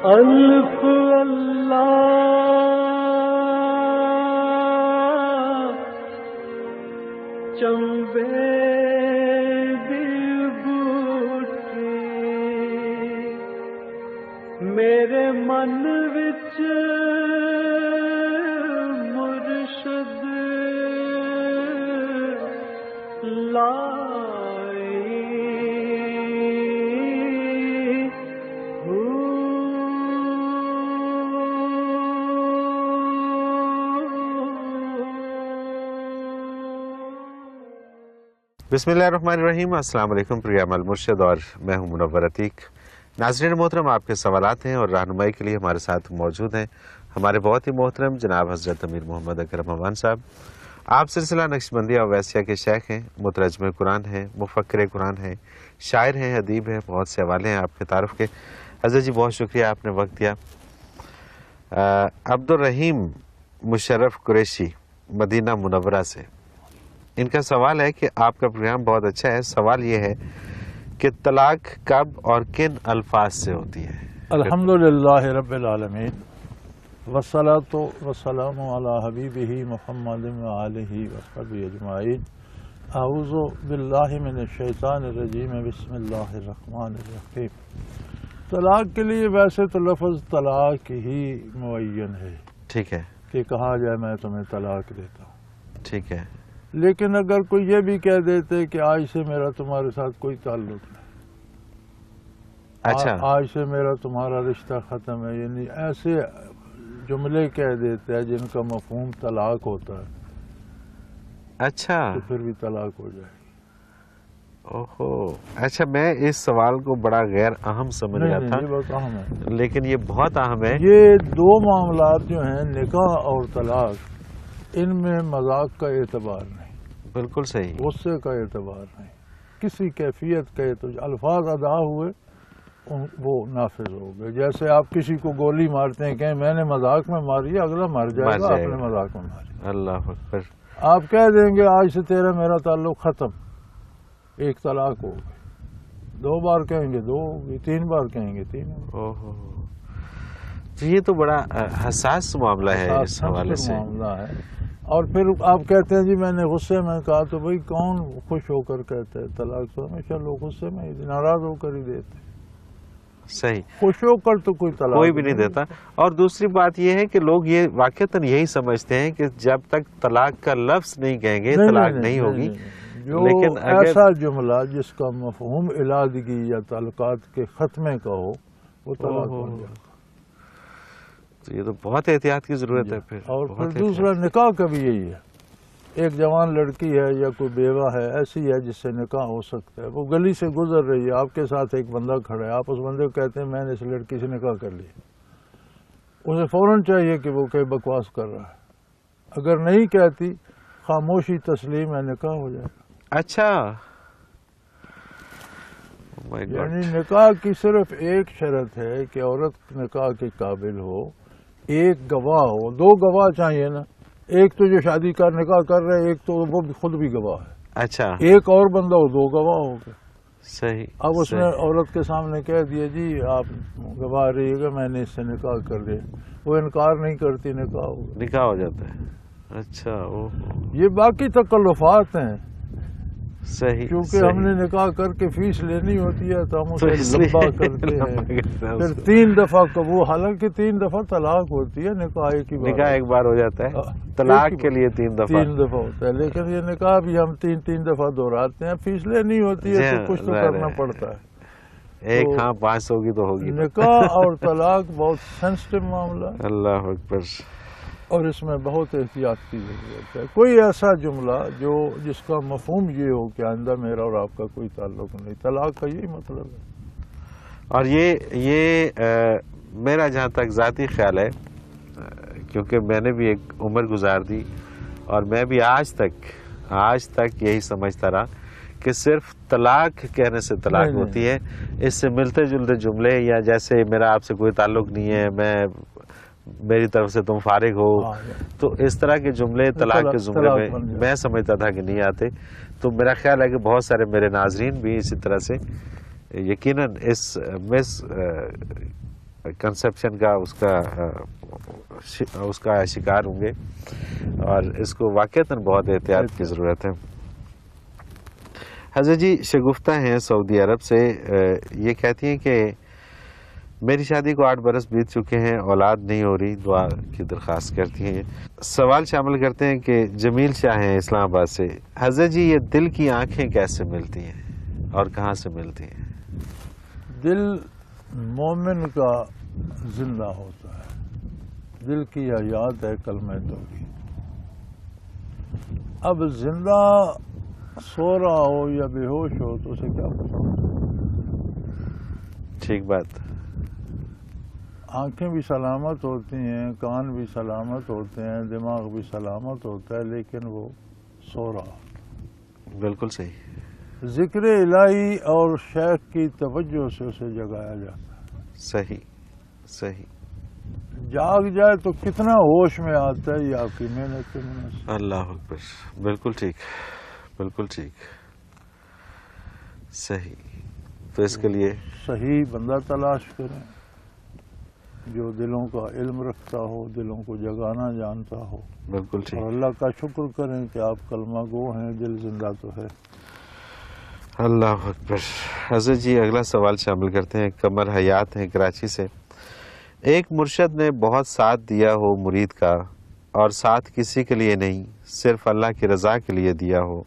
الف اللہ چمبے دی بوٹی میرے من وچ مرشد لائی بسم اللہ الرحمن الرحیم۔ السلام علیکم پروگرام المرشد اور میں ہوں منور عتیق۔ ناظرین محترم، آپ کے سوالات ہیں اور رہنمائی کے لیے ہمارے ساتھ موجود ہیں ہمارے بہت ہی محترم جناب حضرت امیر محمد اکرم امان صاحب۔ آپ سلسلہ نقشبندیہ اویسیہ کے شیخ ہیں، مترجم قرآن ہیں، مفکر قرآن ہیں، شاعر ہیں، ادیب ہیں، بہت سے حوالے ہیں آپ کے تعارف کے۔ حضرت جی بہت شکریہ آپ نے وقت دیا۔ عبدالرحیم مشرف قریشی مدینہ منورہ سے، ان کا سوال ہے کہ آپ کا پروگرام بہت اچھا ہے، سوال یہ ہے کہ طلاق کب اور کن الفاظ سے ہوتی ہے؟ الحمدللہ رب العالمین والصلاۃ والسلام علی حبیبہ محمد وآلہ وصحبہ اجمعین۔ اعوذ باللہ من الشیطان الرجیم، بسم اللہ الرحمن الرحیم۔ طلاق کے لیے ویسے تو لفظ طلاق ہی معین ہے، ٹھیک ہے، کہ کہا جائے میں تمہیں طلاق دیتا ہوں، ٹھیک ہے، لیکن اگر کوئی یہ بھی کہہ دیتے کہ آج سے میرا تمہارے ساتھ کوئی تعلق نہیں، اچھا، آج سے میرا تمہارا رشتہ ختم ہے، یعنی ایسے جملے کہہ دیتے ہیں جن کا مفہوم طلاق ہوتا ہے، اچھا، تو پھر بھی طلاق ہو جائے گی۔ اوہو، اچھا، میں اس سوال کو بڑا غیر اہم سمجھ رہا نہیں، تھا، یہ بہت اہم ہے۔ لیکن یہ بہت اہم ہے۔ یہ دو معاملات جو ہیں، نکاح اور طلاق، ان میں مذاق کا اعتبار نہیں، بالکل صحیح، غصے کا اعتبار نہیں، کسی کیفیت کا اعتبار، الفاظ ادا ہوئے وہ نافذ ہو گئے۔ جیسے آپ کسی کو گولی مارتے ہیں کہ میں نے مذاق میں ماری ہے، اگلا مر جائے گا، آپ نے مذاق میں ماری۔ اللہ اکبر۔ آپ کہہ دیں گے آج سے تیرا میرا تعلق ختم، ایک طلاق ہو گئی، دو بار کہیں گے دو ہوگی، تین بار کہیں گے تین ہوگی۔ اوہو، یہ تو بڑا حساس معاملہ ہے اس حوالے سے۔ معاملہ ہے۔ اور پھر آپ کہتے ہیں جی میں نے غصے میں کہا، تو بھائی کون خوش ہو کر کہتے ہیں طلاق؟ تو ہمیشہ لوگ غصے میں ناراض ہو کر ہی دیتے ہیں، صحیح، خوش ہو کر تو کوئی طلاق کوئی بھی نہیں دیتا۔ اور دوسری بات یہ ہے کہ لوگ یہ واقعتاً یہی سمجھتے ہیں کہ جب تک طلاق کا لفظ نہیں کہیں گے طلاق نہیں ہوگی، لیکن ایسا جملہ جس کا مفہوم علیحدگی یا تعلقات کے ختمے کا ہو، وہ طلاق بن جاتا۔ تو یہ تو بہت احتیاط کی ضرورت ہے پھر۔ اور پھر دوسرا نکاح کا بھی یہی ہے، ایک جوان لڑکی ہے یا کوئی بیوہ ہے ایسی ہے جس سے نکاح ہو سکتا ہے، وہ گلی سے گزر رہی ہے، آپ کے ساتھ ایک بندہ کھڑا ہے، آپ اس بندے کو کہتے ہیں میں نے اس لڑکی سے نکاح کر لیا، اسے فوراً چاہیے کہ وہ کہ بکواس کر رہا ہے، اگر نہیں کہتی خاموشی تسلیم ہے، نکاح ہو جائے گا۔ اچھا، یعنی نکاح کی صرف ایک شرط ہے کہ عورت نکاح کے قابل ہو، ایک گواہ ہو، دو گواہ چاہیے نا، ایک تو جو شادی کا نکاح کر رہے، ایک تو وہ خود بھی گواہ ہے، اچھا، ایک اور بندہ ہو، دو گواہ ہو گئے۔ صحیح۔ اب اس نے عورت کے سامنے کہہ دیا جی آپ گواہ رہیے گا میں نے اس سے نکاح کر دیا، وہ انکار نہیں کرتی، نکاح ہو گیا، نکاح ہو جاتا ہے۔ اچھا، یہ باقی تکلفات ہیں، صحیح، کیونکہ ہم نے نکاح کر کے فیس لینی ہوتی ہے تو ہم اسے لمبا کرتے ہیں، پھر 3 دفعہ قبول، حالانکہ 3 دفعہ طلاق ہوتی ہے، نکاح ایک بار ہو جاتا ہے، طلاق کے لیے 3 دفعہ ہوتا ہے، لیکن یہ نکاح بھی ہم 3 دفعہ دہراتے ہیں، فیس لینی ہوتی ہے تو کچھ تو کرنا پڑتا ہے۔ ایک ہاں 500 کی تو ہوگی۔ نکاح اور طلاق بہت سینسٹیو معاملہ ہے، اللہ اکبر، اور اس میں بہت احتیاط کی ضرورت ہے۔ کوئی ایسا جملہ جس کا مفہوم یہ ہو کہ آئندہ میرا اور آپ کا کوئی تعلق نہیں، طلاق کا یہی مطلب ہے۔ اور یہ میرا جہاں تک ذاتی خیال ہے، کیونکہ میں نے بھی ایک عمر گزار دی اور میں بھی آج تک یہی سمجھتا رہا کہ صرف طلاق کہنے سے طلاق ہوتی ہے، اس سے ملتے جلتے جملے یا جیسے میرا آپ سے کوئی تعلق نہیں ہے، میری طرف سے تم فارغ ہو، تو اس طرح کے جملے طلاق کے جملے میں سمجھتا تھا کہ نہیں آتے۔ تو میرا خیال ہے کہ بہت سارے میرے ناظرین بھی اسی طرح سے یقیناً اس مس کنسپشن کا اس کا شکار ہوں گے، اور اس کو واقعتاً بہت احتیاط کی ضرورت ہے۔ حضرت جی شگفتہ ہیں سعودی عرب سے، یہ کہتی ہیں کہ میری شادی کو 8 برس بیت چکے ہیں، اولاد نہیں ہو رہی، دعا کی درخواست کرتی ہیں۔ سوال شامل کرتے ہیں کہ جمیل شاہ ہیں اسلام آباد سے، حضرت جی یہ دل کی آنکھیں کیسے ملتی ہیں اور کہاں سے ملتی ہیں؟ دل مومن کا زندہ ہوتا ہے، دل کی حیات ہے کلمہ توحید۔ اب زندہ سو رہا ہو یا بے ہوش ہو تو اسے کیا پتا؟ ٹھیک بات۔ آنکھیں بھی سلامت ہوتی ہیں، کان بھی سلامت ہوتے ہیں، دماغ بھی سلامت ہوتا ہے، لیکن وہ سو رہا۔ بالکل صحیح، ذکر الہی اور شیخ کی توجہ سے اسے جگایا جاتا ہے۔ صحیح صحیح۔ جاگ جائے تو کتنا ہوش میں آتا ہے، یہ آپ کی محنت کے مناسب۔ اللہ اکبر، بالکل ٹھیک، بالکل ٹھیک، صحیح۔ تو اس کے لیے صحیح بندہ تلاش کریں جو دلوں کا علم رکھتا ہو، دلوں کو جگانا جانتا ہو، بالکل ٹھیک۔ اور اللہ کا شکر کریں کہ آپ کلمہ گو ہیں، دل زندہ تو ہے۔ اللہ اکبر۔ حضرت جی اگلا سوال شامل کرتے ہیں، قمر حیات ہیں کراچی سے، ایک مرشد نے بہت ساتھ دیا ہو مرید کا، اور ساتھ کسی کے لیے نہیں، صرف اللہ کی رضا کے لیے دیا ہو،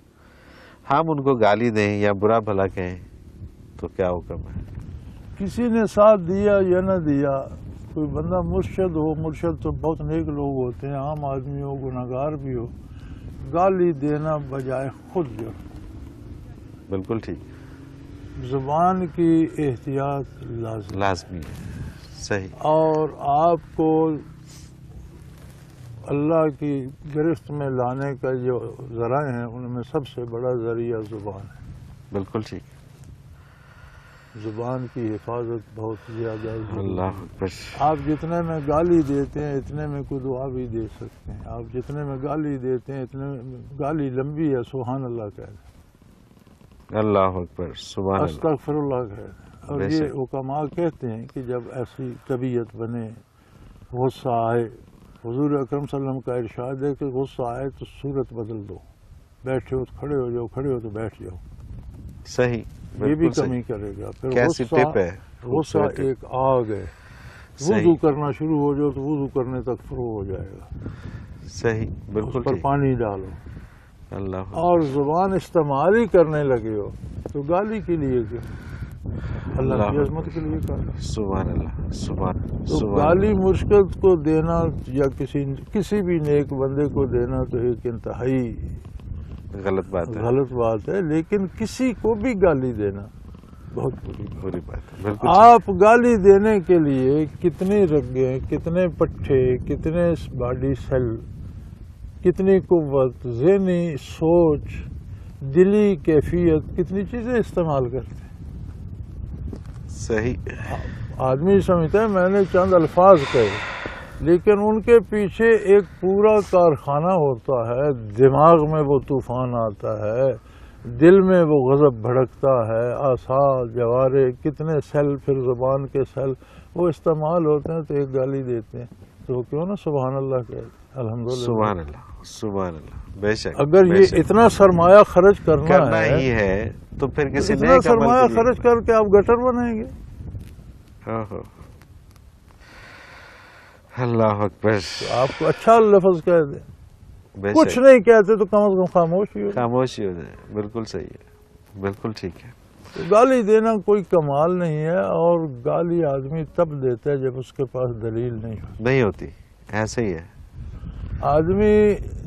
ہم ان کو گالی دیں یا برا بھلا کہیں تو کیا حکم ہے؟ کسی نے ساتھ دیا یا نہ دیا، کوئی بندہ مرشد ہو، مرشد تو بہت نیک لوگ ہوتے ہیں، عام آدمی ہو، گناہگار بھی ہو، گالی دینا بجائے خود جو بالکل ٹھیک، زبان کی احتیاط لازمی ہے، صحیح، اور آپ کو اللہ کی گرفت میں لانے کا جو ذرائع ہیں ان میں سب سے بڑا ذریعہ زبان ہے۔ بالکل ٹھیک، زبان کی حفاظت بہت زیادہ ضروری ہے۔ اللہ اکبر، آپ جتنے میں گالی دیتے ہیں اتنے میں کوئی دعا بھی دے سکتے ہیں، آپ جتنے میں گالی دیتے ہیں اتنے میں گالی لمبی ہے، سبحان اللہ کہہ دیں، اللہ اکبر، سبحان اللہ، استغفر اللہ کہہ دیں۔ اور بے یہ شک۔ حکماء کہتے ہیں کہ جب ایسی طبیعت بنے، غصہ آئے، حضور اکرم صلی اللہ علیہ وسلم کا ارشاد ہے کہ غصہ آئے تو صورت بدل دو، بیٹھے ہو تو کھڑے ہو جاؤ، کھڑے ہو تو بیٹھ جاؤ، صحیح، یہ بھی بالکل کمی صحیح، کرے گا۔ پھر کیسی ٹپ ہے، غصہ خوبصورت ہے، ایک آگ ہے، صحیح، وضو کرنا شروع ہو جاؤ تو وضو کرنے تک فرو ہو جائے گا، صحیح، اس بالکل پر ٹھیک، پانی ڈالو، اللہ اکبر، اور زبان استعمال ہی کرنے لگے ہو تو گالی کے لیے کیوں؟ اللہ کی عظمت کے لیے کہا۔ سبحان اللہ، سبحان، تو سبحان گالی اللہ، مرشد کو دینا یا کسی بھی نیک بندے کو دینا تو ایک انتہائی غلط بات ہے، غلط بات ہے، لیکن کسی کو بھی گالی دینا بہت بری بات۔ بری بات ہے، بالکل آپ گالی دینے کے لیے کتنی رگیں، کتنے پٹھے، کتنے باڈی سیل، کتنی قوت، ذہنی سوچ، دلی کیفیت، کتنی چیزیں استعمال کرتے ہیں۔ صحیح، آدمی سمجھتا ہے میں نے چند الفاظ کہے، لیکن ان کے پیچھے ایک پورا کارخانہ ہوتا ہے، دماغ میں وہ طوفان آتا ہے، دل میں وہ غضب بھڑکتا ہے، اعصاب، جوارے، کتنے سیل، پھر زبان کے سیل وہ استعمال ہوتے ہیں، تو ایک گالی دیتے ہیں تو کیوں نہ سبحان اللہ کہتے ہیں، الحمدللہ۔ سبحان اللہ، سبحان اللہ، بے شک، اگر بے یہ شک، اتنا سرمایہ خرچ کرنا ہی ہے تو پھر کسی اتنا نئے سرمایہ خرچ کر کے آپ گٹر بنیں گے؟ اللہ اکبر، تو آپ کو اچھا لفظ کہہ دیں، بے کچھ شک، نہیں کہتے تو کم از کم خاموشی ہو۔ خاموشی ہو جائے، بالکل صحیح ہے، بالکل ٹھیک ہے، تو گالی دینا کوئی کمال نہیں ہے، اور گالی آدمی تب دیتا ہے جب اس کے پاس دلیل نہیں ہوتی۔ نہیں ہوتی، ایسے ہی ہے، آدمی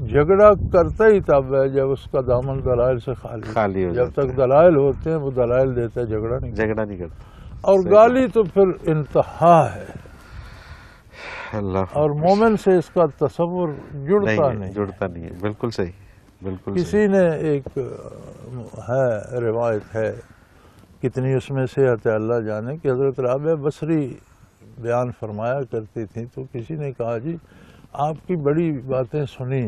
جھگڑا کرتا ہی تب ہے جب اس کا دامن دلائل سے خالی ہو جب جاتا تک دلائل ہوتے ہیں وہ دلائل دیتا ہے، جھگڑا نہیں کرتا۔ جھگڑا نہیں کرتا، اور صحیح گالی تو پھر انتہا ہے، اللہ اور مومن سے اس کا تصور جڑتا نہیں نہیں۔ جڑتا نہیں ہے، بالکل صحیح، بالکل صحیح، کسی نے ایک ہے روایت ہے، کتنی اس میں صحت ہے اللہ جانے، کہ حضرت رابعہ بصری بیان فرمایا کرتی تھی، تو کسی نے کہا جی آپ کی بڑی باتیں سنی،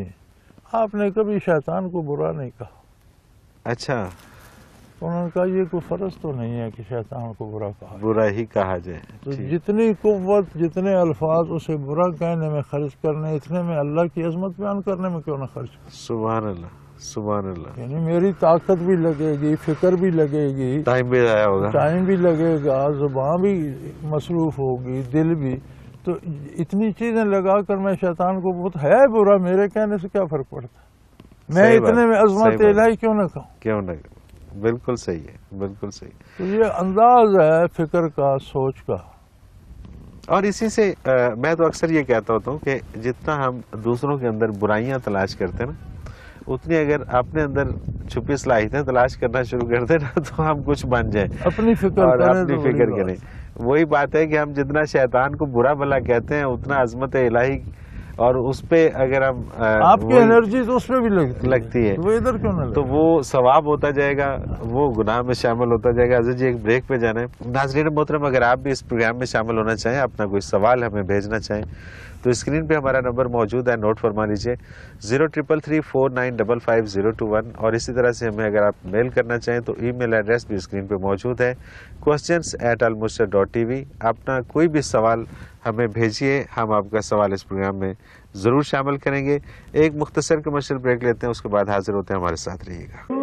آپ نے کبھی شیطان کو برا نہیں کہا۔ اچھا، انہوں نے کہا یہ کوئی فرض تو نہیں ہے کہ شیطان کو برا کہا، برا ہی کہا جائے. تو ٹھیک. جتنی قوت، جتنے الفاظ اسے برا کہنے میں خرچ کرنے، اتنے میں اللہ کی عظمت بیان کرنے میں کیوں نہ خرچ کریں؟ سبحان اللہ، سبحان اللہ. یعنی میری طاقت بھی لگے گی، فکر بھی لگے گی، ٹائم بھی ضائع ہوگا. ٹائم بھی لگے گا، زبان بھی مصروف ہوگی، دل بھی. تو اتنی چیزیں لگا کر میں شیطان کو بہت ہے برا، میرے کہنے سے کیا فرق پڑتا؟ میں صحیح بات، اتنے میں عظمت صحیح بات. الہی کیوں نہ کہوں؟ کیوں نہ. بالکل صحیح ہے، بالکل صحیح. تو یہ انداز ہے فکر کا، سوچ کا. اور اسی سے میں تو اکثر یہ کہتا ہوتا ہوں کہ جتنا ہم دوسروں کے اندر برائیاں تلاش کرتے ہیں نا، اتنی اگر اپنے اندر چھپی صلاحیتیں تلاش کرنا شروع کر دیں نا تو ہم کچھ بن جائیں اپنی فکر اور کریں اپنی تو بڑی فکر بات. کریں. وہی بات ہے کہ ہم جتنا شیطان کو برا بھلا کہتے ہیں اتنا عظمت الہی اور اس پہ اگر ہم آپ کی انرجی تو اس میں بھی لگتی ہے تو وہ ادھر کیوں نہ تو لگے؟ وہ ثواب ہوتا جائے گا، وہ گناہ میں شامل ہوتا جائے گا. حضرت جی ایک بریک پہ جانا ہے. ناظرین محترم، اگر آپ بھی اس پروگرام میں شامل ہونا چاہیں، اپنا کوئی سوال ہمیں بھیجنا چاہیں تو اسکرین پہ ہمارا نمبر موجود ہے، نوٹ فرما لیجئے 033349555021. اور اسی طرح سے ہمیں اگر آپ میل کرنا چاہیں تو ای میل ایڈریس بھی اسکرین پہ موجود ہے questions@almustar.tv. اپنا کوئی بھی سوال ہمیں بھیجیے، ہم آپ کا سوال اس پروگرام میں ضرور شامل کریں گے. ایک مختصر کمرشل بریک لیتے ہیں، اس کے بعد حاضر ہوتے ہیں. ہمارے ساتھ رہیے گا.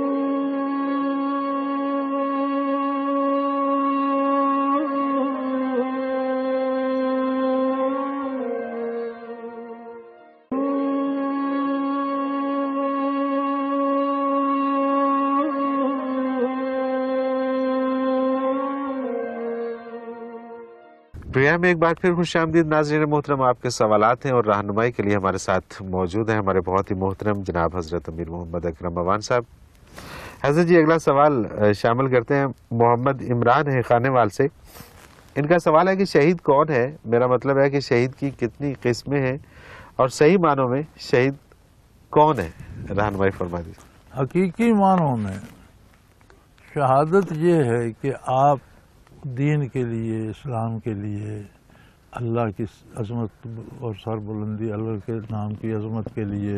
پروگرام میں ایک بار پھر خوش آمدید. ناظرین محترم، آپ کے سوالات ہیں اور رہنمائی کے لیے ہمارے ساتھ موجود ہیں ہمارے بہت ہی محترم جناب حضرت امیر محمد اکرم اوان صاحب. حضرت جی اگلا سوال شامل کرتے ہیں. محمد عمران ہے خانے وال سے. ان کا سوال ہے کہ شہید کون ہے؟ میرا مطلب ہے کہ شہید کی کتنی قسمیں ہیں اور صحیح معنوں میں شہید کون ہے؟ رہنمائی فرما دیجیے. حقیقی معنوں میں شہادت یہ ہے کہ آپ دین کے لیے، اسلام کے لیے، اللہ کی عظمت اور سر بلندی، اللہ کے نام کی عظمت کے لیے،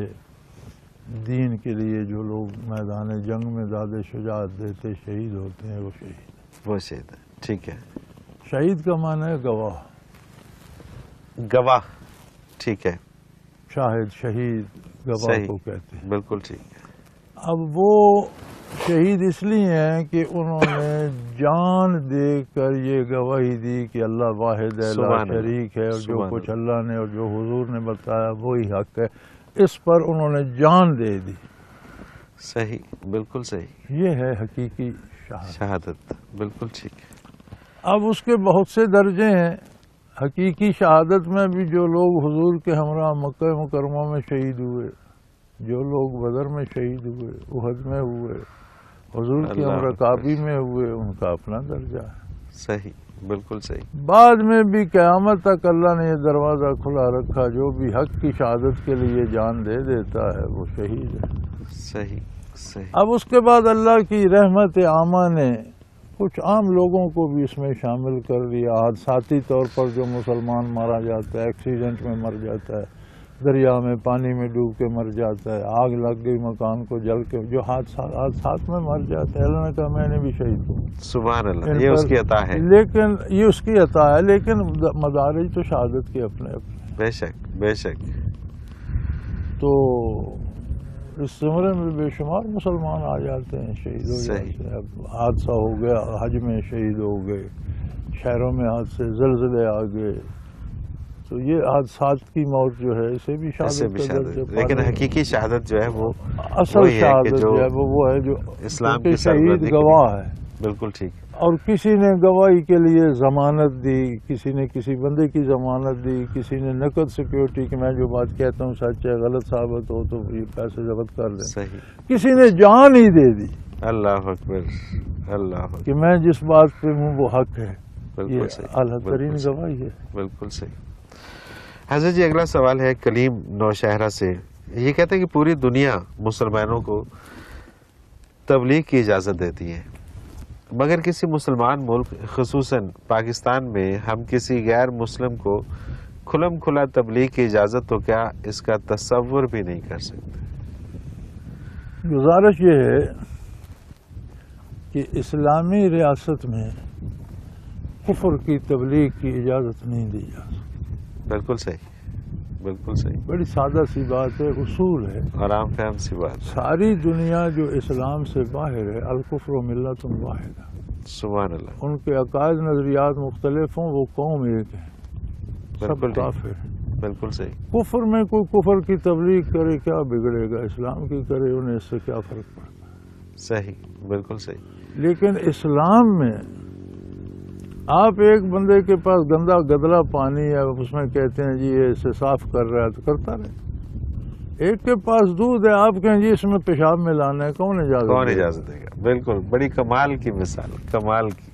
دین کے لیے جو لوگ میدان جنگ میں زیادہ شجاعت دیتے شہید ہوتے ہیں، وہ شہید. وہ شہید ہے. ٹھیک ہے. شہید کا معنی ہے گواہ. گواہ. ٹھیک ہے. شاہد، شہید گواہ صحیح. کو کہتے ہیں. بالکل ٹھیک ہے. اب وہ شہید اس لیے ہیں کہ انہوں نے جان دے کر یہ گواہی دی کہ اللہ واحد ہے، لا سبحان اللہ. شریک ہے، اور جو سبحان کچھ اللہ نے اور جو حضور نے بتایا وہی حق ہے. اس پر انہوں نے جان دے دی. صحیح. بالکل صحیح. یہ ہے حقیقی شہادت. شہادت. بالکل ٹھیک ہے. اب اس کے بہت سے درجے ہیں. حقیقی شہادت میں بھی جو لوگ حضور کے ہمراہ مکہ مکرمہ میں شہید ہوئے، جو لوگ بدر میں شہید ہوئے، احد میں ہوئے، حضور کی اللہ امرکابی میں ہوئے، ان کا اپنا درجہ ہے. صحیح. بالکل صحیح. بعد میں بھی قیامت تک اللہ نے یہ دروازہ کھلا رکھا، جو بھی حق کی شہادت کے لیے جان دے دیتا ہے وہ شہید ہے. صحیح. صحیح. اب اس کے بعد اللہ کی رحمت عامہ نے کچھ عام لوگوں کو بھی اس میں شامل کر لیا. حادثاتی طور پر جو مسلمان مارا جاتا ہے، ایکسیڈنٹ میں مر جاتا ہے، دریا میں پانی میں ڈوب کے مر جاتا ہے، آگ لگ گئی مکان کو جل کے، جو حادثات میں مر جاتا ہے، اللہ نے کہا میں نے بھی شہید ہوں. سبحان اللہ. یہ اس کی عطا ہے. لیکن یہ اس کی عطا ہے، لیکن مدارج تو شہادت کے اپنے اپنے. بے شک. بے شک. تو اس زمرے میں بے شمار مسلمان آ جاتے ہیں، شہید ہو جاتے ہیں. اب حادثہ ہو گیا، حج میں شہید ہو گئے، شہروں میں حادثے، زلزلے آ گئے، تو یہ حادثات کی موت جو ہے اسے بھی شہادت کا درجہ پانا. لیکن حقیقی شہادت جو ہے وہ اصل شہادت جو ہے وہ ہے جو اسلام کہ کی شہید سربلندی کے گواہ ہے. بالکل ٹھیک. اور کسی نے گواہی کے لیے ضمانت دی، کسی نے کسی بندے کی ضمانت دی، کسی نے نقد سیکیورٹی کہ میں جو بات کہتا ہوں سچ ہے، غلط ثابت ہو تو یہ پیسے ضبط کر دیں. صحیح. کسی نے جان ہی دے دی اللہ اکبر. اللہ اکبر. کہ میں جس بات پہ ہوں وہ حق ہے. بالکل یہ صحیح. اعلیٰ ترین گواہی ہے. بالکل صحیح. حضرت جی اگلا سوال ہے کلیم نوشہرہ سے. یہ کہتے ہیں کہ پوری دنیا مسلمانوں کو تبلیغ کی اجازت دیتی ہے، مگر کسی مسلمان ملک خصوصاً پاکستان میں ہم کسی غیر مسلم کو کھلم کھلا تبلیغ کی اجازت تو کیا اس کا تصور بھی نہیں کر سکتے. گزارش یہ ہے کہ اسلامی ریاست میں کفر کی تبلیغ کی اجازت نہیں دی جا سکتی. بالکل صحیح، بالکل صحیح، بڑی سادہ سی بات ہے، اصول ہے. آرام فہم سی بات. ساری دنیا جو اسلام سے باہر ہے، الکفر ملت واحدہ، سبحان اللہ. ان کے عقائد نظریات مختلف ہوں، وہ قوم ایک ہے، سب بالکل ٹھیک. کافر ہیں. بالکل صحیح. کفر میں کوئی کفر کی تبلیغ کرے کیا بگڑے گا، اسلام کی کرے انہیں اس سے کیا فرق پڑتا. صحیح، بالکل صحیح. لیکن اسلام میں آپ ایک بندے کے پاس گندا گدلا پانی ہے، اس میں کہتے ہیں جی یہ اسے صاف کر رہا ہے تو کرتا رہے. ایک کے پاس دودھ ہے، آپ کہیں جی اس میں پیشاب ملانا ہے، کون اجازت دے گا؟ بالکل، بڑی کمال کی مثال، کمال کی.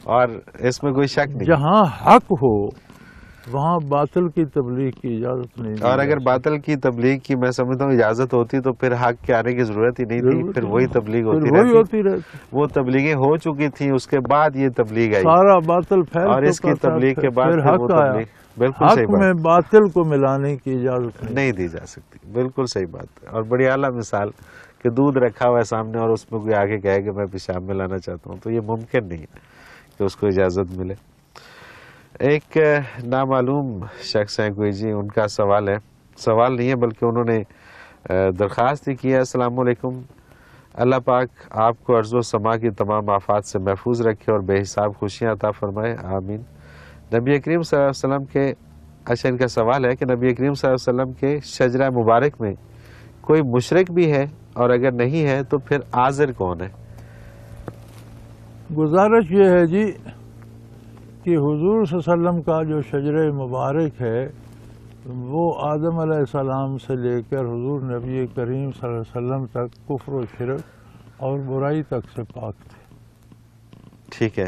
اور اس میں کوئی شک نہیں. جہاں حق ہو وہاں باطل کی تبلیغ کی اجازت نہیں. اور اگر باطل کی تبلیغ کی میں سمجھتا ہوں اجازت ہوتی تو پھر حق کے آنے کی ضرورت ہی نہیں تھی، پھر وہی تبلیغ ہوتی رہتی. وہ تبلیغیں ہو چکی تھیں، اس کے بعد یہ تبلیغ آئی، سارا باطل پھیل اور اس کی تبلیغ کے بعد پھر حق آیا. بالکل صحیح حق بات. میں باطل کو ملانے کی اجازت نہیں دی جا سکتی. بالکل صحیح بات. اور بڑی اعلیٰ مثال کہ دودھ رکھا ہوا ہے سامنے اور اس میں کوئی آگے کہے کہ میں پیشاب ملانا چاہتا ہوں، تو یہ ممکن نہیں ہے کہ اس کو اجازت ملے. ایک نامعلوم شخص ہیں کوئی جی، ان کا سوال ہے، سوال نہیں ہے بلکہ انہوں نے درخواست ہی کی ہے. السلام علیکم، اللہ پاک آپ کو ارض و سما کی تمام آفات سے محفوظ رکھے اور بے حساب خوشیاں عطا فرمائے، آمین. نبی کریم صلی اللہ علیہ وسلم کے، اچھا ان کا سوال ہے کہ نبی کریم صلی اللہ علیہ وسلم کے شجرہ مبارک میں کوئی مشرک بھی ہے، اور اگر نہیں ہے تو پھر عاذر کون ہے؟ گزارش یہ ہے جی کہ حضور صلی اللہ علیہ وسلم کا جو شجرہ مبارک ہے وہ آدم علیہ السلام سے لے کر حضور نبی کریم صلی اللہ علیہ وسلم تک کفر و شرک اور برائی تک سے پاک تھے. ٹھیک ہے.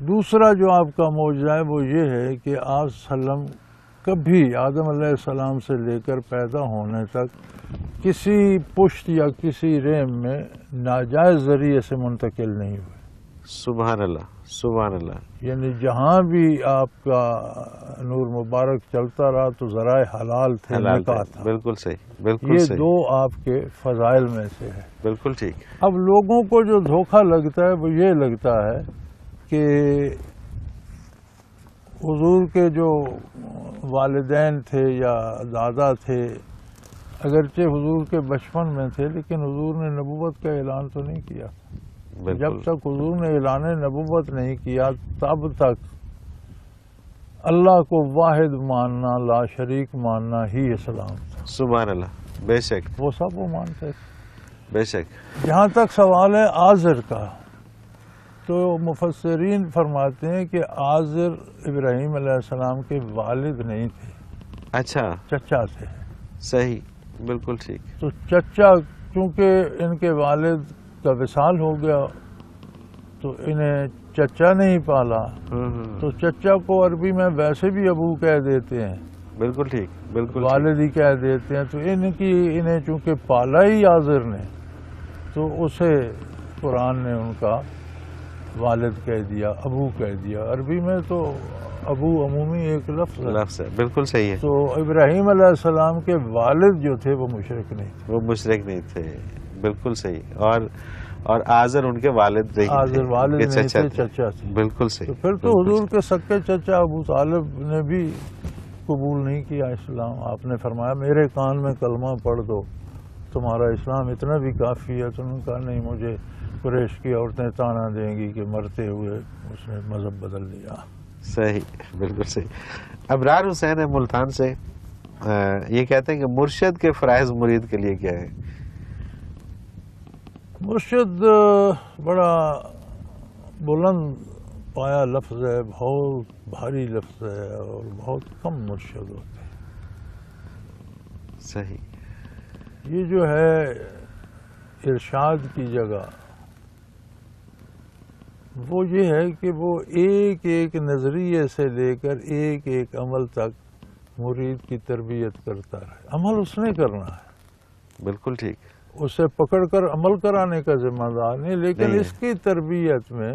دوسرا جو آپ کا معجزہ ہے وہ یہ ہے کہ آپ صلی اللہ علیہ وسلم کبھی آدم علیہ السلام سے لے کر پیدا ہونے تک کسی پشت یا کسی رحم میں ناجائز ذریعے سے منتقل نہیں ہوئے. سبحان اللہ، سبحان اللہ. یعنی جہاں بھی آپ کا نور مبارک چلتا رہا تو ذرائع حلال تھے، نکاح تھا. بالکل صحیح، بالکل یہ صحیح. دو آپ کے فضائل میں سے ہے. بالکل ٹھیک. اب لوگوں کو جو دھوکہ لگتا ہے وہ یہ لگتا ہے کہ حضور کے جو والدین تھے یا دادا تھے اگرچہ حضور کے بچپن میں تھے، لیکن حضور نے نبوت کا اعلان تو نہیں کیا. جب تک حضور نے اعلان نبوت نہیں کیا تب تک اللہ کو واحد ماننا، لا شریک ماننا ہی اسلام تھا. سبحان اللہ. بے شک، وہ سب وہ مانتے تھے. بے شک. جہاں تک سوال ہے عازر کا، تو مفسرین فرماتے ہیں کہ عازر ابراہیم علیہ السلام کے والد نہیں تھے. اچھا، چچا تھے. صحیح، بالکل ٹھیک. تو چچا چونکہ ان کے والد کا وصال ہو گیا تو انہیں چچا نہیں پالا، تو چچا کو عربی میں ویسے بھی ابو کہہ دیتے ہیں. بالکل ٹھیک، بالکل. والد ہی کہہ دیتے ہیں. تو انہیں چونکہ پالا ہی عازر نے تو اسے قرآن نے ان کا والد کہہ دیا، ابو کہہ دیا. عربی میں تو ابو عمومی ایک لفظ ہے. بالکل صحیح ہے. تو ابراہیم علیہ السلام کے والد جو تھے وہ مشرک نہیں تھے. وہ مشرک نہیں تھے. بالکل صحیح. اور عازر ان کے والد نہیں تھے. عازر والد نہیں تھے، چچا تھے. بالکل صحیح. تو پھر تو حضور کے سکے چچا ابو طالب نے بھی قبول نہیں کیا اسلام. آپ نے فرمایا میرے کان میں کلمہ پڑھ دو تمہارا اسلام اتنا بھی کافی ہے. تو انہوں نے کہا نہیں، مجھے قریش کی عورتیں تانا دیں گی کہ مرتے ہوئے اس نے مذہب بدل لیا. صحیح، بالکل صحیح. ابرار حسین ہے ملتان سے، یہ کہتے ہیں کہ مرشد کے فرائض مرید کے لیے کیا ہے؟ مرشد بڑا بلند پایا لفظ ہے، بہت بھاری لفظ ہے، اور بہت کم مرشد ہوتے ہیں. صحیح. یہ جو ہے ارشاد کی جگہ وہ یہ ہے کہ وہ ایک ایک نظریے سے لے کر ایک ایک عمل تک مرید کی تربیت کرتا رہے. عمل اس نے کرنا ہے. بالکل ٹھیک. اسے پکڑ کر عمل کرانے کا ذمہ دار نہیں، لیکن اس کی تربیت میں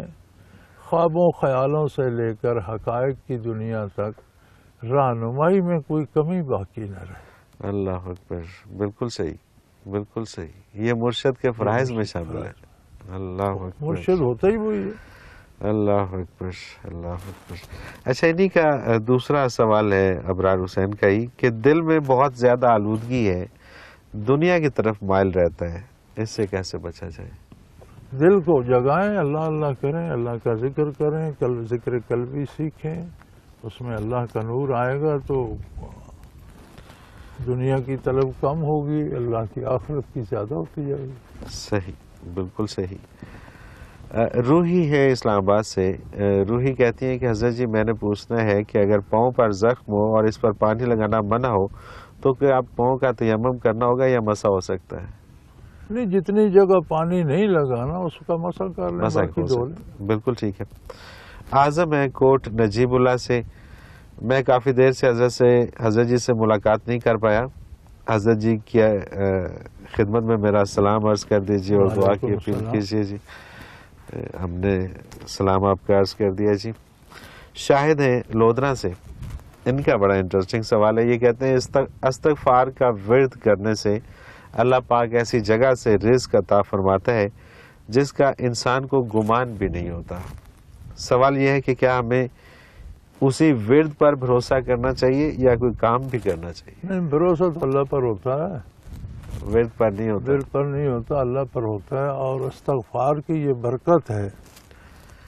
خوابوں خیالوں سے لے کر حقائق کی دنیا تک رہنمائی میں کوئی کمی باقی نہ رہے. اللہ اکبر. بالکل صحیح، بالکل صحیح. یہ مرشد کے فرائض میں شامل ہے. اللہ اکبر، مرشد ہوتا ہی وہی ہے. اللہ اکبر، اللہ اکبر. اچھا، انہی کا دوسرا سوال ہے ابرار حسین کا ہی کہ دل میں بہت زیادہ آلودگی ہے، دنیا کی طرف مائل رہتا ہے، اس سے کیسے بچا جائے؟ دل کو جگائیں، اللہ اللہ کریں، اللہ کا ذکر کریں، ذکر قلبی سیکھیں، اس میں اللہ کا نور آئے گا تو دنیا کی طلب کم ہوگی، اللہ کی آخرت کی زیادہ ہوتی جائے گی. صحیح، بالکل صحیح. روحی ہے اسلام آباد سے. روحی کہتی ہیں کہ حضرت جی میں نے پوچھنا ہے کہ اگر پاؤں پر زخم ہو اور اس پر پانی لگانا منع ہو تو کیا پاؤں کا تیمم کرنا ہوگا یا مسح ہو سکتا ہے؟ نہیں، جتنی جگہ پانی نہیں لگانا اس کا مسح کر لیں، مسح باقی ہو دھو سکتا لیں. ہے. بالکل ٹھیک ہے. اعظم ہے کوٹ نجیب اللہ سے. میں کافی دیر سے حضرت جی سے ملاقات نہیں کر پایا. حضرت جی کی خدمت میں میرا سلام عرض کر دیجیے اور دعا کی اپیل کیجیے. جی ہم نے سلام آپ کا عرض کر دیا. جی شاہد ہیں لودھرا سے. ان کا بڑا انٹرسٹنگ سوال ہے. یہ کہتے ہیں استغفار کا ورد کرنے سے اللہ پاک ایسی جگہ سے رزق عطا فرماتا ہے جس کا انسان کو گمان بھی نہیں ہوتا. سوال یہ ہے کہ کیا ہمیں اسی ورد پر بھروسہ کرنا چاہیے یا کوئی کام بھی کرنا چاہیے؟ نہیں، بھروسہ تو اللہ پر ہوتا ہے، ورد پر نہیں ہوتا. دل پر نہیں ہوتا، اللہ پر ہوتا ہے. اور استغفار کی یہ برکت ہے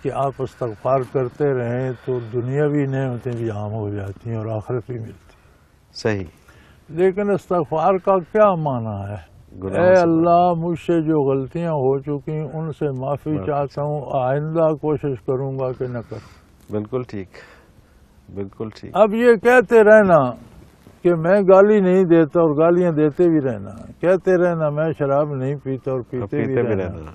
کہ آپ استغفار کرتے رہیں تو دنیاوی نعمتیں بھی عام ہو جاتی ہیں اور آخرت بھی ملتی ہے. صحیح. لیکن استغفار کا کیا معنی ہے؟ اے اللہ، مجھ سے جو غلطیاں ہو چکی ان سے معافی چاہتا ہوں، آئندہ کوشش کروں گا کہ نہ کروں. بالکل ٹھیک، بالکل ٹھیک. اب یہ کہتے رہنا کہ میں گالی نہیں دیتا اور گالیاں دیتے بھی رہنا، کہتے رہنا میں شراب نہیں پیتا اور پیتے بھی رہنا،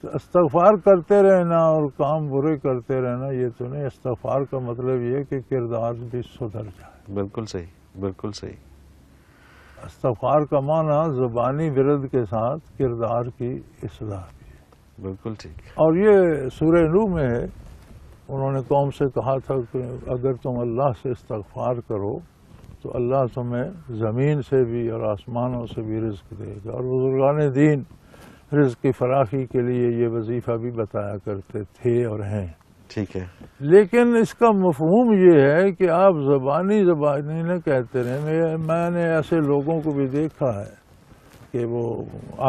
تو استغفار کرتے رہنا اور کام برے کرتے رہنا یہ تو نہیں. استغفار کا مطلب یہ کہ کردار بھی سدھر جائے. بالکل صحیح، بالکل صحیح. استغفار کا معنی زبانی ورد کے ساتھ کردار کی اصلاح بھی ہے. بالکل ٹھیک. اور یہ سورہ نوح میں ہے. انہوں نے قوم سے کہا تھا کہ اگر تم اللہ سے استغفار کرو تو اللہ تمہیں زمین سے بھی اور آسمانوں سے بھی رزق دے گا. اور بزرگان دین رزق کی فراخی کے لیے یہ وظیفہ بھی بتایا کرتے تھے اور ہیں. ٹھیک ہے. لیکن اس کا مفہوم یہ ہے کہ آپ زبانی نہ کہتے رہیں. میں نے ایسے لوگوں کو بھی دیکھا ہے کہ وہ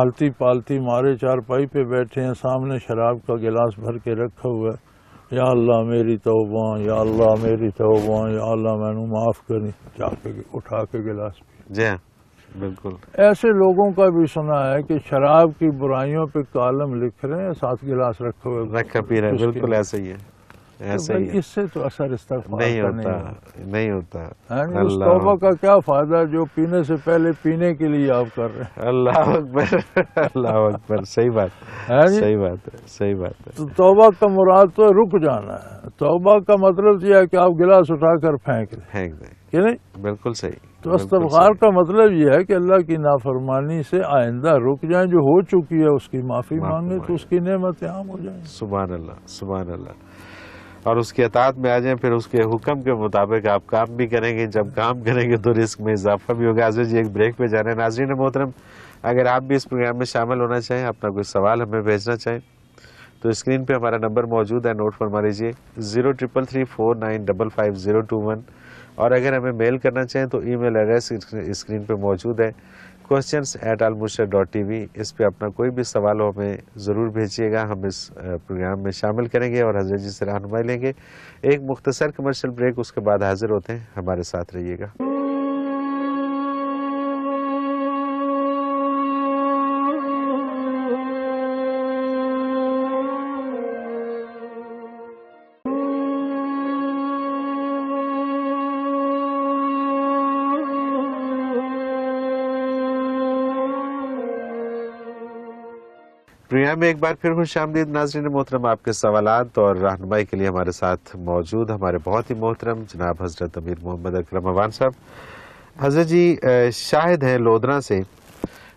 آلتی پالتی مارے چارپائی پہ بیٹھے ہیں، سامنے شراب کا گلاس بھر کے رکھا ہوا ہے، یا اللہ میری توبہ، یا اللہ میری توبہ، یا اللہ میں نے معاف کرنی، جا کے اٹھا کے گلاس پی. جی ہاں، بالکل. ایسے لوگوں کا بھی سنا ہے کہ شراب کی برائیوں پہ کالم لکھ رہے ہیں، ساتھ گلاس رکھے ہوئے رکھا پی رہے ہیں. بالکل ایسے ہی ہے، ایسے ہی ہے. اس سے تو اثر استغفار نہیں کا ہوتا، نہیں ہوتا. اس توبہ کا کیا فائدہ جو پینے سے پہلے پینے کے لیے آپ کر رہے ہیں. اللہ اکبر، اللہ اکبر. صحیح بات، صحیح بات ہے، صحیح بات ہے. تو توبہ کا مراد تو رک جانا ہے. توبہ کا مطلب یہ ہے کہ آپ گلاس اٹھا کر پھینک دیں کہ نہیں. بالکل صحیح. تو استغفار کا مطلب یہ ہے کہ اللہ کی نافرمانی سے آئندہ رک جائیں، جو ہو چکی ہے اس کی معافی مانگیں تو اس کی نعمتیں عام ہو جائیں. سبحان اللہ، سبحان اللہ. اور اس کی اطاعت میں آ جائیں، پھر اس کے حکم کے مطابق آپ کام بھی کریں گے. جب کام کریں گے تو رزق میں اضافہ بھی ہوگا. حضرت جی ایک بریک پہ جا رہے ہیں. ناظرین محترم، اگر آپ بھی اس پروگرام میں شامل ہونا چاہیں، اپنا کوئی سوال ہمیں بھیجنا چاہیں تو اسکرین پہ ہمارا نمبر موجود ہے، نوٹ فرما لیجیے 033349555021. اور اگر ہمیں میل کرنا چاہیں تو ای میل ایڈریس اسکرین پہ موجود ہے questions@almurshid.tv. اس پہ اپنا کوئی بھی سوال ہو ہمیں ضرور بھیجیے گا. ہم اس پروگرام میں شامل کریں گے اور حضرت جی سے رہنمائی لیں گے. ایک مختصر کمرشل بریک، اس کے بعد حاضر ہوتے ہیں. ہمارے ساتھ رہیے گا. پروگرام میں ایک بار پھر خوش آمدید. ناظرین محترم، آپ کے سوالات اور رہنمائی کے لیے ہمارے ساتھ موجود ہمارے بہت ہی محترم جناب حضرت امیر محمد اکرم اوان صاحب. حضرت جی شاہد ہیں لودھرا سے.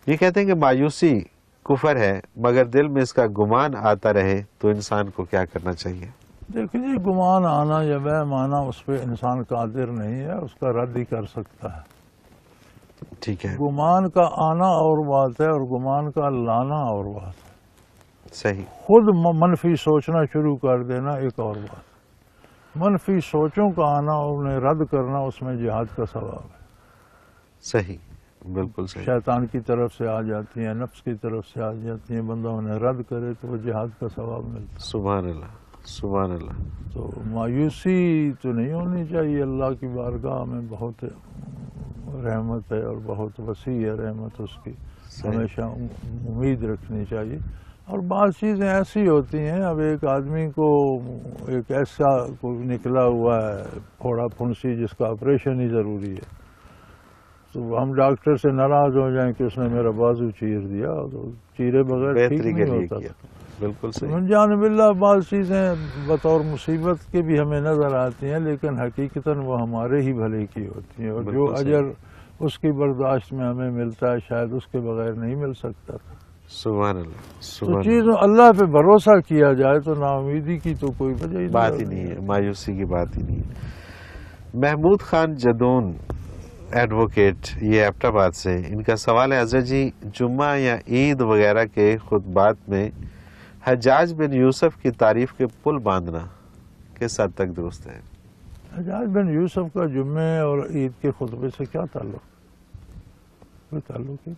یہ کہتے ہیں کہ مایوسی کفر ہے، مگر دل میں اس کا گمان آتا رہے تو انسان کو کیا کرنا چاہیے؟ دیکھیں جی، گمان آنا یا وہم آنا اس پہ انسان قادر نہیں ہے، اس کا رد ہی کر سکتا ہے. ٹھیک ہے. گمان کا آنا اور بات ہے اور گمان کا لانا اور بات ہے. صحیح. خود منفی سوچنا شروع کر دینا ایک اور بات. منفی سوچوں کا آنا اور انہیں رد کرنا اس میں جہاد کا ثواب ہے. صحیح, بالکل صحیح. شیطان کی طرف سے آ جاتی ہیں, نفس کی طرف سے آ جاتی ہیں, بندہ انہیں رد کرے تو وہ جہاد کا ثواب ملتا ہے. سبحان اللہ, سبحان اللہ. تو مایوسی تو نہیں ہونی چاہیے. اللہ کی بارگاہ میں بہت رحمت ہے اور بہت وسیع ہے رحمت اس کی. ہمیشہ امید رکھنی چاہیے. اور بعض چیزیں ایسی ہوتی ہیں, اب ایک آدمی کو ایک ایسا کوئی نکلا ہوا ہے پھوڑا پھنسی جس کا آپریشن ہی ضروری ہے, تو ہم ڈاکٹر سے ناراض ہو جائیں کہ اس نے میرا بازو چیر دیا, تو چیرے بغیر ٹھیک بہتری کے نہیں لیے ہوتا. کیا, بالکل صحیح. من جانب اللہ بعض چیزیں بطور مصیبت کے بھی ہمیں نظر آتی ہیں, لیکن حقیقتاً وہ ہمارے ہی بھلے کی ہوتی ہیں, اور جو بالکل صحیح. اجر اس کی برداشت میں ہمیں ملتا ہے شاید اس کے بغیر نہیں مل سکتا. سبحان اللہ, تو سبحان چیزوں اللہ پہ بھروسہ کیا جائے تو نا امیدی کی تو کوئی وجہ بات ہی نہیں ہے, مایوسی کی بات ہی نہیں ہے. محمود خان جدون ایڈوکیٹ, یہ ایبٹ آباد سے, ان کا سوال ہے حضرت جی, جمعہ یا عید وغیرہ کے خطبات میں حجاج بن یوسف کی تعریف کے پل باندھنا کس حد تک درست ہے؟ حجاج بن یوسف کا جمعے اور عید کے خطبے سے کیا تعلق؟ کوئی تعلق ہے؟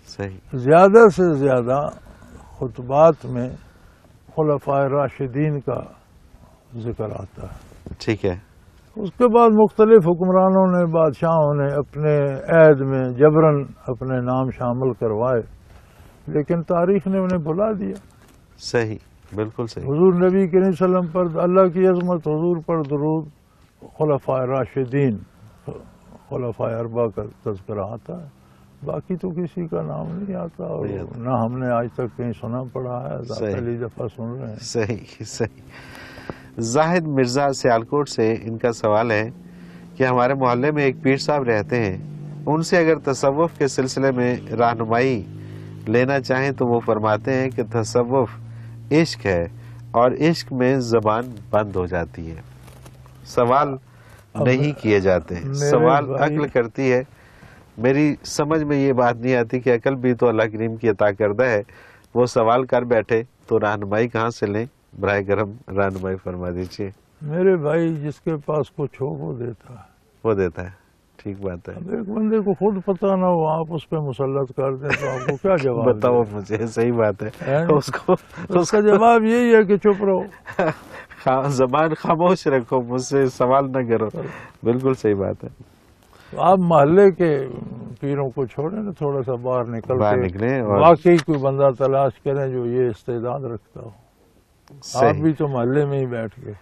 صحیح. زیادہ سے زیادہ خطبات میں خلفائے راشدین کا ذکر آتا ہے. ٹھیک ہے. اس کے بعد مختلف حکمرانوں نے, بادشاہوں نے اپنے عہد میں جبراً اپنے نام شامل کروائے, لیکن تاریخ نے انہیں بھلا دیا. صحیح, بالکل صحیح. حضور نبی کریم صلی اللہ علیہ وسلم پر اللہ کی عظمت, حضور پر درود, خلفائے راشدین, خلفائے اربعہ کا تذکرہ آتا ہے, باقی تو کسی کا نام نہیں آتا, اور نہ ہم نے آج تک کہیں سنا پڑا ہے, پہلی دفعہ سن رہے ہیں. صحیح, صحیح. زاہد مرزا سیالکوٹ سے, ان کا سوال ہے کہ ہمارے محلے میں ایک پیر صاحب رہتے ہیں, ان سے اگر تصوف کے سلسلے میں رہنمائی لینا چاہیں تو وہ فرماتے ہیں کہ تصوف عشق ہے اور عشق میں زبان بند ہو جاتی ہے, سوال نہیں کیے جاتے, سوال عقل کرتی ہے. میری سمجھ میں یہ بات نہیں آتی کہ عقل بھی تو اللہ کریم کی عطا کردہ ہے, وہ سوال کر بیٹھے تو رہنمائی کہاں سے لیں؟ براہ کرم رہنمائی فرما دیجیے. میرے بھائی, جس کے پاس کچھ ہو وہ دیتا ہے, وہ دیتا ہے. ٹھیک بات ہے. اب ایک بندے کو خود پتہ نہ ہو, آپ اس پہ مسلط کر دیں تو آپ کو کیا جواب بتاؤ مجھے. صحیح بات ہے. اس کا جواب یہی ہے کہ چپ رہو, زبان خاموش رکھو, مجھ سے سوال نہ کرو. بالکل صحیح بات ہے. آپ محلے کے پیروں کو چھوڑیں نا, تھوڑا سا باہر نکلیں اور واقعی کوئی بندہ تلاش کریں جو یہ استعداد رکھتا ہو. آپ بھی تو محلے میں ہی بیٹھ گئے.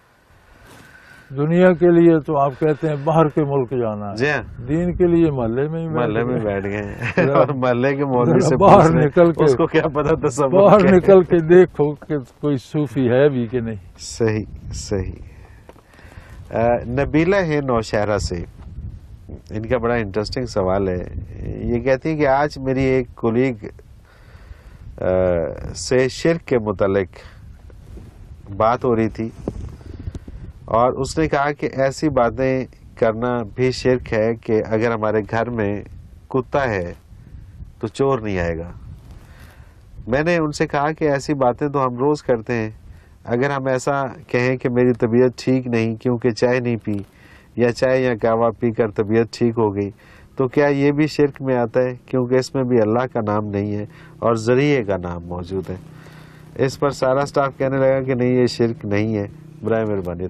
دنیا کے لیے تو آپ کہتے ہیں باہر کے ملک جانا ہے, دین کے لیے محلے میں ہی بیٹھ گئے, اور محلے کے مولوی سے باہر نکل کے, اس کو کیا پتا تصوف, باہر نکل کے دیکھو کہ کوئی صوفی ہے بھی کہ نہیں. صحیح, صحیح. نبیلہ ہے نوشہرہ سے, ان کا بڑا انٹرسٹنگ سوال ہے. یہ کہتی ہے کہ آج میری ایک کولیگ سے شرک کے متعلق بات ہو رہی تھی, اور اس نے کہا کہ ایسی باتیں کرنا بھی شرک ہے کہ اگر ہمارے گھر میں کتا ہے تو چور نہیں آئے گا. میں نے ان سے کہا کہ ایسی باتیں تو ہم روز کرتے ہیں, اگر ہم ایسا کہیں کہ میری طبیعت ٹھیک نہیں کیونکہ چائے نہیں پی, یا چائے یا قہوہ پی کر طبیعت ٹھیک ہو گئی, تو کیا یہ بھی شرک میں آتا ہے؟ کیونکہ اس میں بھی اللہ کا نام نہیں ہے اور ذریعے کا نام موجود ہے. اس پر سارا سٹاف کہنے لگا کہ نہیں, یہ شرک نہیں ہے. برائے مہربانی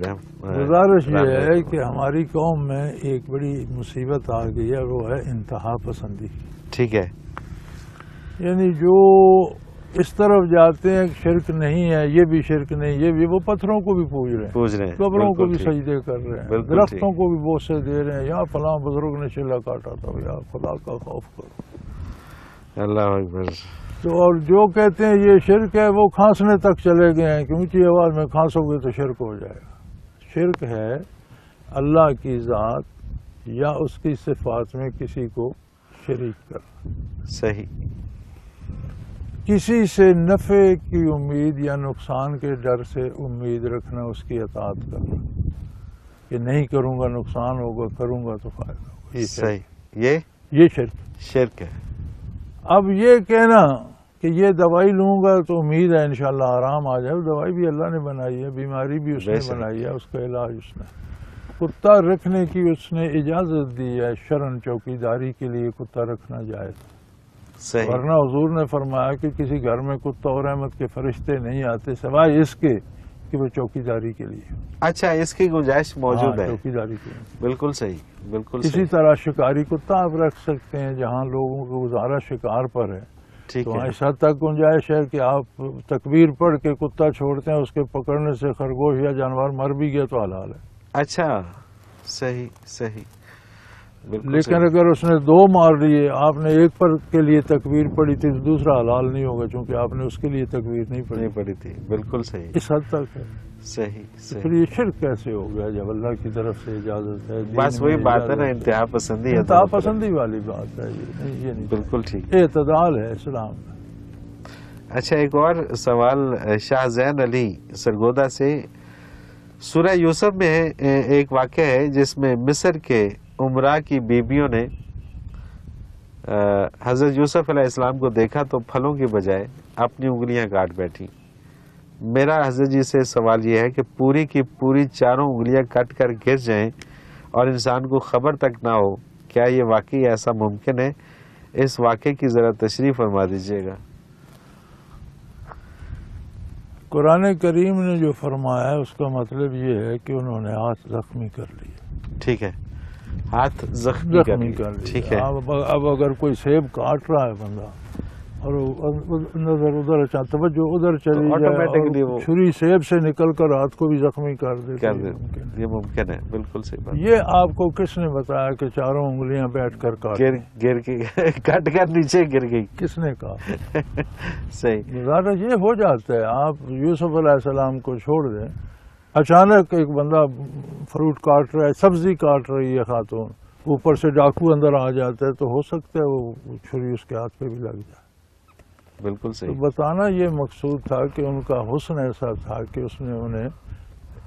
گزارش یہ ہے کہ ہماری قوم میں ایک بڑی مصیبت آ گئی ہے, وہ ہے انتہا پسندی. ٹھیک ہے. یعنی جو اس طرف جاتے ہیں شرک نہیں ہے, یہ بھی شرک نہیں, یہ بھی, وہ پتھروں کو بھی پوج رہے ہیں, قبروں کو بھی سجدے کر رہے ہیں, درختوں کو بھی بوسے دے رہے ہیں, یا فلاں بزرگ نے چلا کاٹا تھا, یا خدا کا خوف کرو. اللہ اکبر. تو اور جو کہتے ہیں یہ شرک ہے وہ کھانسنے تک چلے گئے ہیں کہ اونچی آواز میں کھانسو گے تو شرک ہو جائے گا. شرک ہے اللہ کی ذات یا اس کی صفات میں کسی کو شریک کرنا. صحیح. کسی سے نفع کی امید یا نقصان کے ڈر سے امید رکھنا, اس کی اطاعت کرنا, کہ نہیں کروں گا نقصان ہوگا, کروں گا تو فائدہ ہوگا. صحیح. یہ شرک شرک ہے. اب یہ کہنا کہ یہ دوائی لوں گا تو امید ہے انشاءاللہ آرام آ جائے. دوائی بھی اللہ نے بنائی ہے, بیماری بھی اس نے بنائی ہے, اس کا علاج اس نے. کتا رکھنے کی اس نے اجازت دی ہے شرن, چوکیداری کے لیے کتا رکھنا جائز. صحیح. ورنہ حضور نے فرمایا کہ کسی گھر میں کتا اور رحمت کے فرشتے نہیں آتے سوائے اس کے کہ وہ چوکیداری کے لیے. اچھا, اس کی گنجائش موجود ہے چوکیداری کے لیے. بالکل صحیح, بالکل اسی صحیح. طرح شکاری کتا آپ رکھ سکتے ہیں جہاں لوگوں کو گزارا شکار پر ہے, ٹھیک تو ہے. اس حد تک گنجائش ہے کہ آپ تکبیر پڑھ کے کتا چھوڑتے ہیں, اس کے پکڑنے سے خرگوش یا جانور مر بھی گیا تو حلال ہے. اچھا, صحیح صحیح, بالکل لیکن صحیح. اگر اس نے دو مار لیے, آپ نے ایک پر کے لیے تکبیر پڑھی تھی تو دوسرا حلال نہیں ہوگا چونکہ آپ نے اس کے لیے تکبیر نہیں پڑھی. نہیں پڑی تھی, بالکل صحیح. اس حد تک ہے. صحیح پھر صحیح. یہ شرک کیسے ہو گیا جب اللہ کی طرف سے اجازت ہے؟ بس وہی بات ہے نا, انتہا پسندی ہے. انتہا پسندی والی بات ہے یہ نہیں. بالکل ٹھیک. اعتدال ہے اسلام میں. اچھا, ایک اور سوال شاہ زین علی سرگودا سے. سورہ یوسف میں ایک واقعہ ہے جس میں مصر کے عمرا کی بیبیوں نے حضرت یوسف علیہ السلام کو دیکھا تو پھلوں کی بجائے اپنی انگلیاں کاٹ بیٹھی. میرا حضرت جی سے سوال یہ ہے کہ پوری کی پوری چاروں انگلیاں کٹ کر گر جائیں اور انسان کو خبر تک نہ ہو, کیا یہ واقعی ایسا ممکن ہے؟ اس واقعے کی ذرا تشریح فرما دیجیے گا. قرآن کریم نے جو فرمایا ہے اس کا مطلب یہ ہے کہ انہوں نے ہاتھ زخمی کر لیے. ٹھیک ہے, ہاتھ زخمی کر لیے. ٹھیک ہے. اب اگر کوئی سیب کاٹ رہا ہے بندہ اور نظر ادھر توجہ ادھر چلی جائے اور چھری سیب سے نکل کر ہاتھ کو بھی زخمی کر دے, یہ ممکن ہے. بالکل صحیح بات. یہ آپ کو کس نے بتایا کہ چاروں انگلیاں بیٹھ کر گر کے کٹ کر نیچے گر گئی؟ کس نے کہا؟ صحیح. ظاہر یہ ہو جاتا ہے. آپ یوسف علیہ السلام کو چھوڑ دیں, اچانک ایک بندہ فروٹ کاٹ رہا ہے, سبزی کاٹ رہی ہے خاتون, اوپر سے ڈاکو اندر آ جاتا ہے تو ہو سکتا ہے وہ چھری اس کے ہاتھ پہ بھی لگ جائے. بالکل صحیح. تو بتانا یہ مقصود تھا کہ ان کا حسن ایسا تھا کہ اس نے انہیں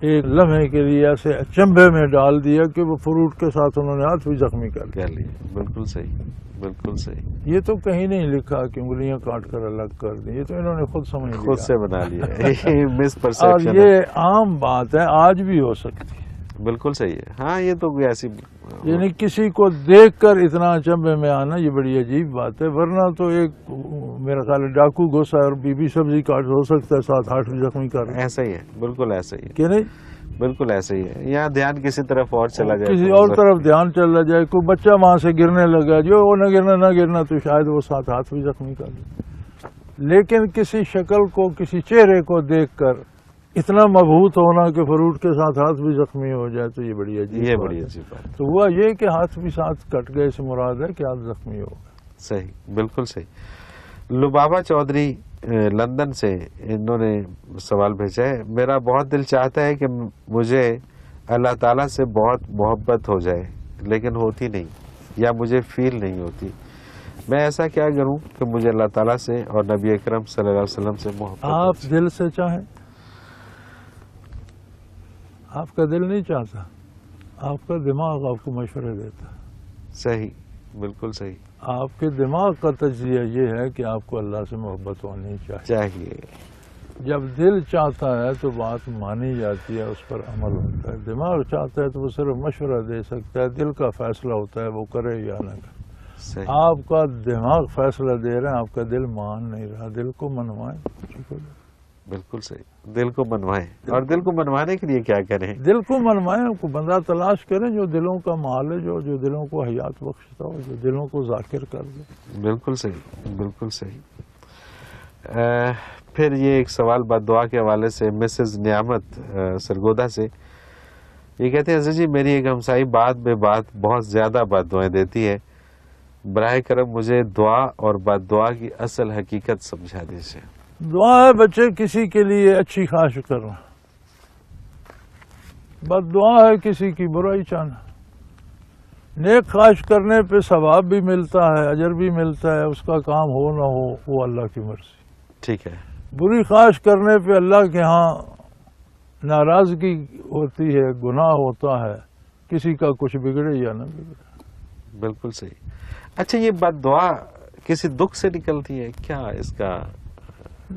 ایک لمحے کے لیے ایسے چمبے میں ڈال دیا کہ وہ فروٹ کے ساتھ انہوں نے ہاتھ بھی زخمی کر لیا. بالکل صحیح, بالکل صحیح. یہ تو کہیں نہیں لکھا کہ انگلیاں کاٹ کر الگ کر دی, یہ تو انہوں نے خود سمجھ لیا, خود سے بنا لیا. مس اور پرسیپشن. یہ عام بات ہے, آج بھی ہو سکتی ہے. بالکل صحیح ہے. ہاں, یہ تو کوئی ایسی یعنی کسی کو دیکھ کر اتنا چمبے میں آنا یہ بڑی عجیب بات ہے. ورنہ تو ایک میرا خیال ہے ڈاکو گھسا اور بیوی سبزی کاٹ ہو سکتا ہے ساتھ ہاتھ بھی زخمی کر. ایسا ہی ہے, بالکل ایسا ہی ہے. کہ نہیں؟ بالکل ایسا ہی ہے. یہاں دھیان کسی طرف اور چلا جائے, کسی اور طرف دھیان چلا جائے, کوئی بچہ وہاں سے گرنے لگا, جو وہ نہ گرنا تو شاید وہ ساتھ ہاتھ بھی زخمی کر دے. لیکن کسی شکل کو, کسی چہرے کو دیکھ کر اتنا مبہوت ہونا کہ فروٹ کے ساتھ ہاتھ بھی زخمی ہو جائے تو یہ بڑی عجیب بات. تو ہوا یہ کہ ہاتھ بھی ساتھ کٹ گئے سے مراد ہے کہ ہاتھ زخمی ہو گئے. صحیح, بالکل صحیح. لبابا چودھری لندن سے انہوں نے سوال بھیجا ہے. میرا بہت دل چاہتا ہے کہ مجھے اللہ تعالیٰ سے بہت محبت ہو جائے لیکن ہوتی نہیں, یا مجھے فیل نہیں ہوتی. میں ایسا کیا کروں کہ مجھے اللہ تعالیٰ سے اور نبی اکرم صلی اللہ علیہ وسلم سے محبت ہو؟ آپ دل سے چاہیں, آپ کا دل نہیں چاہتا, آپ کا دماغ آپ کو مشورے دیتا. صحیح, بالکل صحیح. آپ کے دماغ کا تجزیہ یہ ہے کہ آپ کو اللہ سے محبت ہونی چاہیے. جب دل چاہتا ہے تو بات مانی جاتی ہے, اس پر عمل ہوتا ہے. دماغ چاہتا ہے تو وہ صرف مشورہ دے سکتا ہے, دل کا فیصلہ ہوتا ہے وہ کرے یا نہ کرے. آپ کا دماغ فیصلہ دے رہا ہے, آپ کا دل مان نہیں رہا. دل کو منوائیں. بالکل صحیح, دل کو منوائیں. اور دل کو منوانے کے لیے کیا کریں؟ دل کو منوائیں, کو بندہ تلاش کریں جو دلوں کا مال ہے, جو دلوں کو حیات بخشتا ہو, جو دلوں کو ذاکر کر دے. بالکل صحیح, بالکل صحیح. پھر یہ ایک سوال بد دعا کے حوالے سے مسز نعمت سرگودا سے. یہ کہتے ہیں حضرت جی میری ایک ہمسائی بات بے بات بہت زیادہ بد دعائیں دیتی ہے, براہ کرم مجھے دعا اور بد دعا کی اصل حقیقت سمجھا دیجیے. دعا ہے بچے کسی کے لیے اچھی خواہش کرنا, بد دعا ہے کسی کی برائی چاہنا. نیک خواہش کرنے پہ ثواب بھی ملتا ہے, اجر بھی ملتا ہے, اس کا کام ہو نہ ہو وہ اللہ کی مرضی. ٹھیک ہے. بری خواہش کرنے پہ اللہ کے ہاں ناراضگی ہوتی ہے, گناہ ہوتا ہے, کسی کا کچھ بگڑے یا نہ بگڑے. بالکل صحیح. اچھا, یہ بد دعا کسی دکھ سے نکلتی ہے کیا اس کا؟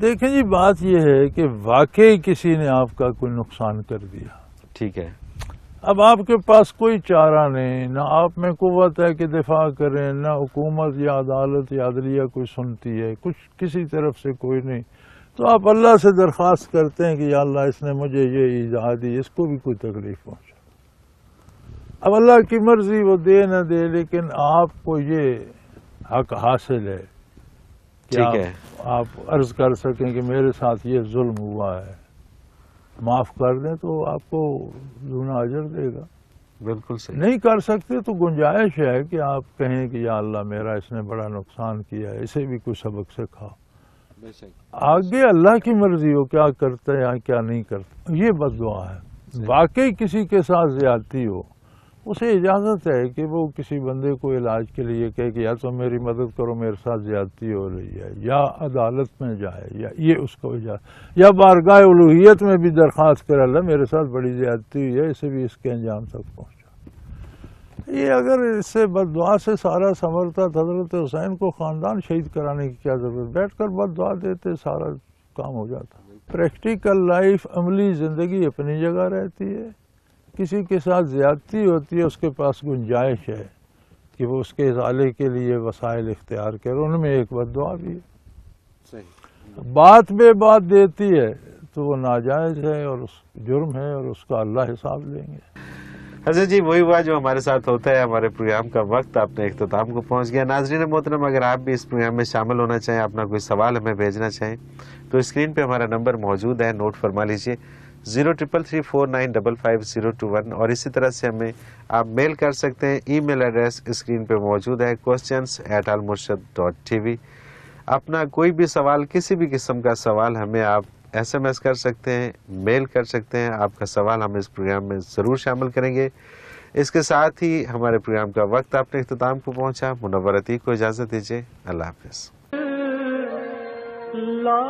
دیکھیں جی بات یہ ہے کہ واقعی کسی نے آپ کا کوئی نقصان کر دیا، ٹھیک ہے، اب آپ کے پاس کوئی چارہ نہیں، نہ آپ میں قوت ہے کہ دفاع کریں، نہ حکومت یا عدالت یا عدلیہ کوئی سنتی ہے، کچھ کسی طرف سے کوئی نہیں، تو آپ اللہ سے درخواست کرتے ہیں کہ یا اللہ اس نے مجھے یہ ایذا دی، اس کو بھی کوئی تکلیف پہنچا۔ اب اللہ کی مرضی وہ دے نہ دے، لیکن آپ کو یہ حق حاصل ہے کہ ٹھیک ہے، آپ عرض کر سکیں کہ میرے ساتھ یہ ظلم ہوا ہے، معاف کر دیں، تو آپ کو دگنا اجر دے گا۔ بالکل صحیح، نہیں کر سکتے تو گنجائش ہے کہ آپ کہیں کہ یا اللہ میرا اس نے بڑا نقصان کیا ہے، اسے بھی کوئی سبق سکھا۔ بے شک، آگے اللہ کی مرضی ہو کیا کرتا ہے یا کیا نہیں کرتا، یہ بد دعا ہے۔ واقعی کسی کے ساتھ زیادتی ہو، اسے اجازت ہے کہ وہ کسی بندے کو علاج کے لیے کہے کہ یا تو میری مدد کرو، میرے ساتھ زیادتی ہو رہی ہے، یا عدالت میں جائے، یا یہ اس کو اجازت، یا بارگاہ الوہیت میں بھی درخواست کرے اللہ میرے ساتھ بڑی زیادتی ہوئی ہے، اسے بھی اس کے انجام تک پہنچا۔ یہ اگر اس سے بد دعا سے سارا سنورتا، حضرت حسین کو خاندان شہید کرانے کی کیا ضرورت، بیٹھ کر بد دعا دیتے سارا کام ہو جاتا۔ پریکٹیکل لائف، عملی زندگی اپنی جگہ رہتی ہے، کسی کے ساتھ زیادتی ہوتی ہے اس کے پاس گنجائش ہے کہ وہ اس کے ازالے کے لیے وسائل اختیار کرے، ان میں ایک بد دعا بھی ہے۔ صحیح، بات بے بات دیتی ہے تو وہ ناجائز ہے اور اس جرم ہے، اور اس کا اللہ حساب لیں گے۔ حضرت جی وہی ہوا جو ہمارے ساتھ ہوتا ہے، ہمارے پروگرام کا وقت اپنے اختتام کو پہنچ گیا۔ ناظرین محترم، اگر آپ بھی اس پروگرام میں شامل ہونا چاہیں، اپنا کوئی سوال ہمیں بھیجنا چاہیں تو اسکرین پہ ہمارا نمبر موجود ہے، نوٹ فرما لیجئے 033349555021، اور اسی طرح سے ہمیں آپ میل کر سکتے ہیں، ای میل ایڈریس اسکرین پہ موجود ہے questions@almurshid.tv۔ اپنا کوئی بھی سوال، کسی بھی قسم کا سوال ہمیں آپ SMS کر سکتے ہیں، میل کر سکتے ہیں، آپ کا سوال ہم اس پروگرام میں ضرور شامل کریں گے۔ اس کے ساتھ ہی ہمارے پروگرام کا وقت اپنے اختتام کو پہنچا۔ منور عتیق کو اجازت دیجیے، اللہ حافظ۔ لا